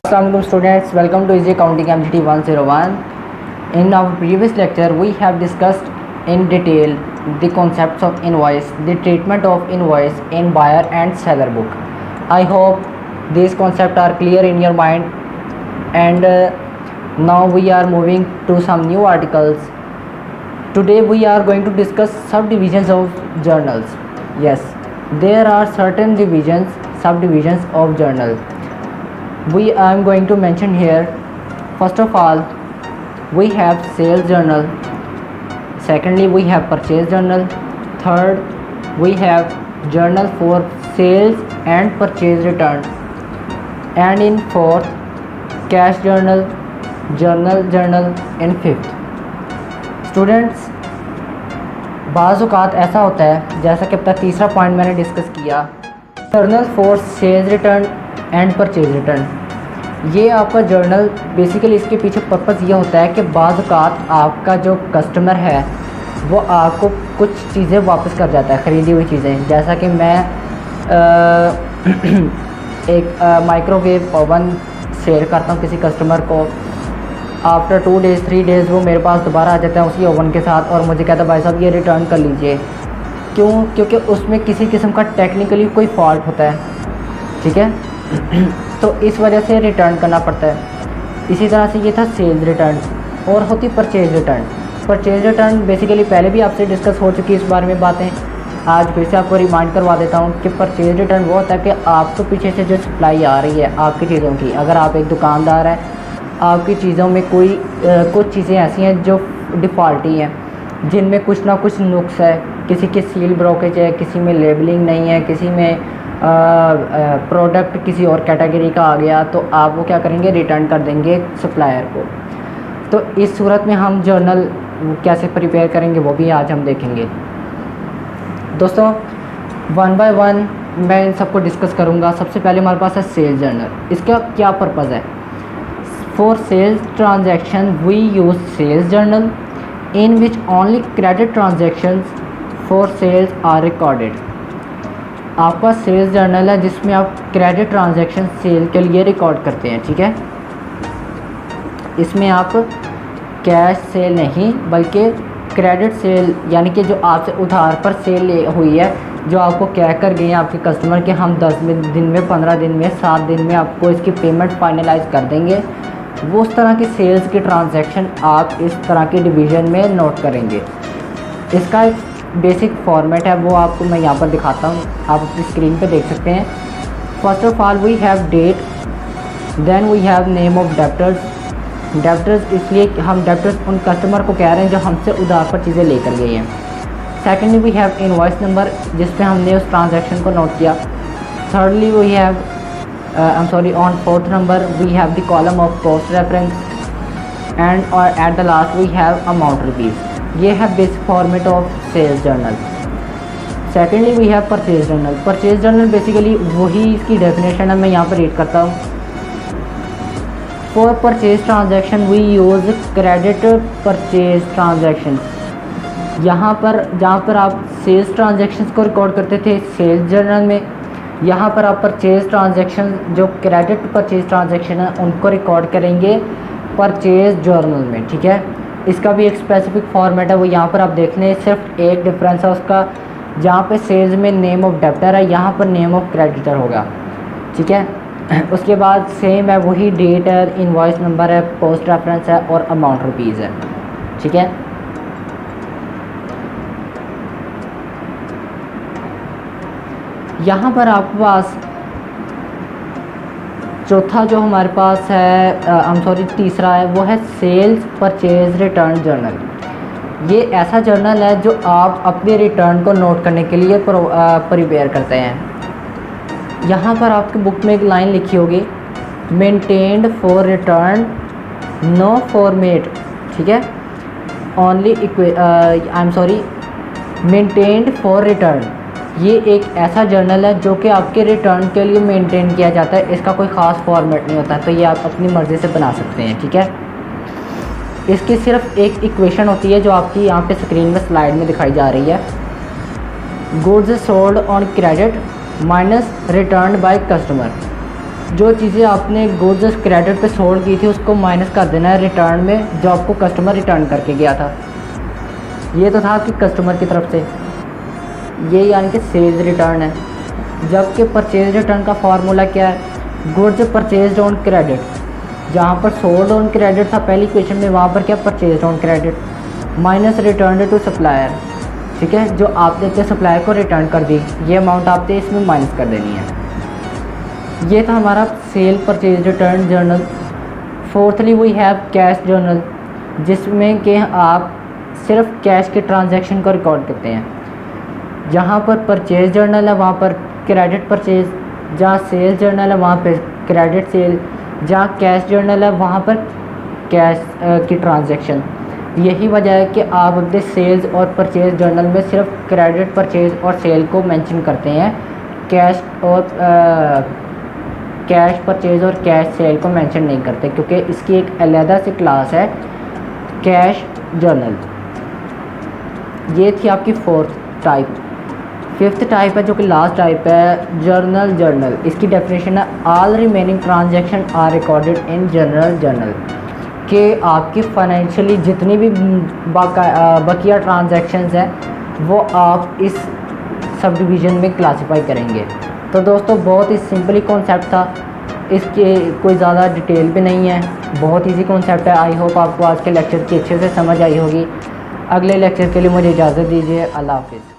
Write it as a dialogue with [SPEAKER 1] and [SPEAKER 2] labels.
[SPEAKER 1] Assalamualaikum students, welcome to Easy Accounting MGT 101. In our previous lecture, we have discussed in detail the concepts of invoice, the treatment of invoice in buyer and seller book. I hope these concepts are clear in your mind, and now we are moving to some new articles. Today we are going to discuss subdivisions of journals. Yes, there are certain subdivisions of journal. I am going to mention here. First of all, we have sales journal. Secondly, we have purchase journal. Third, we have journal for sales and purchase return. And in fourth, cash journal, journal in fifth. Students, बाज़ औक़ात ऐसा होता है, जैसा कि अब तक तीसरा पॉइंट मैंने डिस्कस किया, journal for sales return and purchase return. ये आपका जर्नल बेसिकली इसके पीछे पर्पज़ ये होता है कि बाज़ औक़ात आपका जो कस्टमर है वो आपको कुछ चीज़ें वापस कर जाता है, ख़रीदी हुई चीज़ें। जैसा कि मैं एक माइक्रोवेव ओवन शेयर करता हूँ किसी कस्टमर को, आफ्टर 2 डेज़ 3 डेज़ वो मेरे पास दोबारा आ जाता है उसी ओवन के साथ और मुझे कहता है भाई साहब ये रिटर्न कर लीजिए। क्यों? क्योंकि उसमें किसी किस्म का टेक्निकली कोई फॉल्ट होता है, ठीक है। तो इस वजह से रिटर्न करना पड़ता है। इसी तरह से ये था सेल्स रिटर्न और होती purchase return. Purchase return basically पहले भी आपसे डिस्कस हो चुकी है इस बारे में बातें, आज फिर से आपको रिमाइंड करवा देता हूँ कि परचेज रिटर्न वो होता है कि आपको पीछे से जो सप्लाई आ रही है आपकी चीज़ों की, अगर आप एक दुकानदार हैं, आपकी चीज़ों में कोई कुछ चीज़ें ऐसी हैं जो डिफ़ॉल्टी हैं, जिनमें कुछ ना कुछ नुक्स है, किसी की सील ब्रोकेज है, किसी में लेबलिंग नहीं है, किसी में प्रोडक्ट किसी और कैटेगरी का आ गया, तो आप वो क्या करेंगे, रिटर्न कर देंगे सप्लायर को। तो इस सूरत में हम जर्नल कैसे प्रिपेयर करेंगे वो भी आज हम देखेंगे। दोस्तों, वन बाय वन मैं इन सबको डिस्कस करूँगा। सबसे पहले हमारे पास है सेल्स जर्नल। इसका क्या पर्पज़ है? For sales transaction we use sales journal in which only credit transactions for sales are recorded. आपका सेल्स जर्नल है जिसमें आप क्रेडिट ट्रांजैक्शन सेल के लिए रिकॉर्ड करते हैं, ठीक है। इसमें आप कैश सेल नहीं बल्कि क्रेडिट सेल, यानी कि जो आपसे उधार पर सेल हुई है, जो आपको कह कर गए हैं आपके कस्टमर कि हम 10 दिन में, 15 दिन में, 7 दिन में आपको इसकी पेमेंट फाइनलाइज कर देंगे, वो उस तरह की सेल्स की ट्रांजैक्शन आप इस तरह के डिवीज़न में नोट करेंगे। इसका एक बेसिक फॉर्मेट है, वो आपको मैं यहाँ पर दिखाता हूँ, आप अपनी स्क्रीन पे देख सकते हैं। First of all we have date, then we have name of debtors. Debtors इसलिए हम डेप्टर्स उन कस्टमर को कह रहे हैं जो हमसे उधार पर चीज़ें लेकर गए हैं। Secondly we have invoice number, जिस पे हमने उस ट्रांजैक्शन को नोट किया। Thirdly we have on fourth number we have the column of cost reference and और at the last we have amount rupees. ये है basic format of sales journal. Secondly we have purchase journal. Purchase journal basically वही इसकी definition है, मैं यहाँ पर read करता हूँ। For purchase transaction we use credit purchase transaction. यहाँ पर जहाँ पर आप सेल्स ट्रांजैक्शंस को रिकॉर्ड करते थे सेल्स जर्नल में, यहाँ पर आप परचेज ट्रांजैक्शन जो क्रेडिट परचेज ट्रांजैक्शन है उनको रिकॉर्ड करेंगे परचेज जर्नल में, ठीक है। इसका भी एक स्पेसिफिक फॉर्मेट है, वो यहाँ पर आप देख लें। सिर्फ एक डिफरेंस है उसका, जहाँ पे सेल्स में नेम ऑफ डेप्टर है, यहाँ पर नेम ऑफ क्रेडिटर होगा, ठीक है। उसके बाद सेम है, वही डेट है, इनवॉइस नंबर है, पोस्ट रेफरेंस है और अमाउंट रुपीज़ है, ठीक है। यहाँ पर आपके पास चौथा जो हमारे पास है तीसरा है, वो है सेल्स परचेज रिटर्न जर्नल। ये ऐसा जर्नल है जो आप अपने रिटर्न को नोट करने के लिए प्रिपेयर करते हैं। यहाँ पर आपकी बुक में एक लाइन लिखी होगी, maintained for return no format, ठीक है, ओनली मेंटेन्ड फॉर रिटर्न। ये एक ऐसा जर्नल है जो कि आपके रिटर्न के लिए मेंटेन किया जाता है, इसका कोई ख़ास फॉर्मेट नहीं होता, तो ये आप अपनी मर्ज़ी से बना सकते हैं, ठीक है। इसकी सिर्फ एक इक्वेशन होती है जो आपकी यहाँ पे स्क्रीन में स्लाइड में दिखाई जा रही है। Goods sold on credit minus return by customer. जो चीज़ें आपने गुड्स क्रेडिट पे सोल्ड की थी उसको माइनस कर देना है रिटर्न में, जो आपको कस्टमर रिटर्न करके गया था। ये तो था आपकी कस्टमर की तरफ से, ये यानी कि सेल्स रिटर्न है। जबकि परचेज रिटर्न का फार्मूला क्या है, गुड्स परचेज ऑन क्रेडिट, जहाँ पर सोल्ड ऑन क्रेडिट था पहली क्वेश्चन में, वहाँ पर क्या purchase on credit minus return to supplier. ठीक है, जो आपने अपने सप्लायर को रिटर्न कर दी, ये अमाउंट आपने इसमें माइनस कर देनी है। ये था हमारा sale purchase return journal. Fourthly we have cash journal, जिसमें कि आप सिर्फ कैश के ट्रांजैक्शन को रिकॉर्ड करते हैं। जहाँ पर परचेज जर्नल है वहाँ पर क्रेडिट परचेज, जहाँ सेल जर्नल है वहाँ पर क्रेडिट सेल, जहाँ कैश जर्नल है वहाँ पर कैश की ट्रांजैक्शन। यही वजह है कि आप अपने सेल्स और परचेज जर्नल में सिर्फ क्रेडिट परचेज और सेल को मेंशन करते हैं, कैश परचेज और कैश सेल को मेंशन नहीं करते, क्योंकि इसकी एक अलग से क्लास है कैश जर्नल। ये थी आपकी फोर्थ टाइप। फिफ्थ टाइप है जो कि लास्ट टाइप है, जर्नल। इसकी डेफिनेशन है all remaining transaction are recorded in journal, कि आपकी फाइनेंशियली जितनी भी बकिया ट्रांजैक्शंस हैं वो आप इस सब डिवीज़न में क्लासिफाई करेंगे। तो दोस्तों बहुत ही सिंपली कॉन्सेप्ट था, इसके कोई ज़्यादा डिटेल भी नहीं है, बहुत इजी कॉन्सेप्ट है। आई होप आपको आज के लेक्चर की अच्छे से समझ आई होगी। अगले लेक्चर के लिए मुझे इजाज़त दीजिए। अल्लाह हाफ़िज़।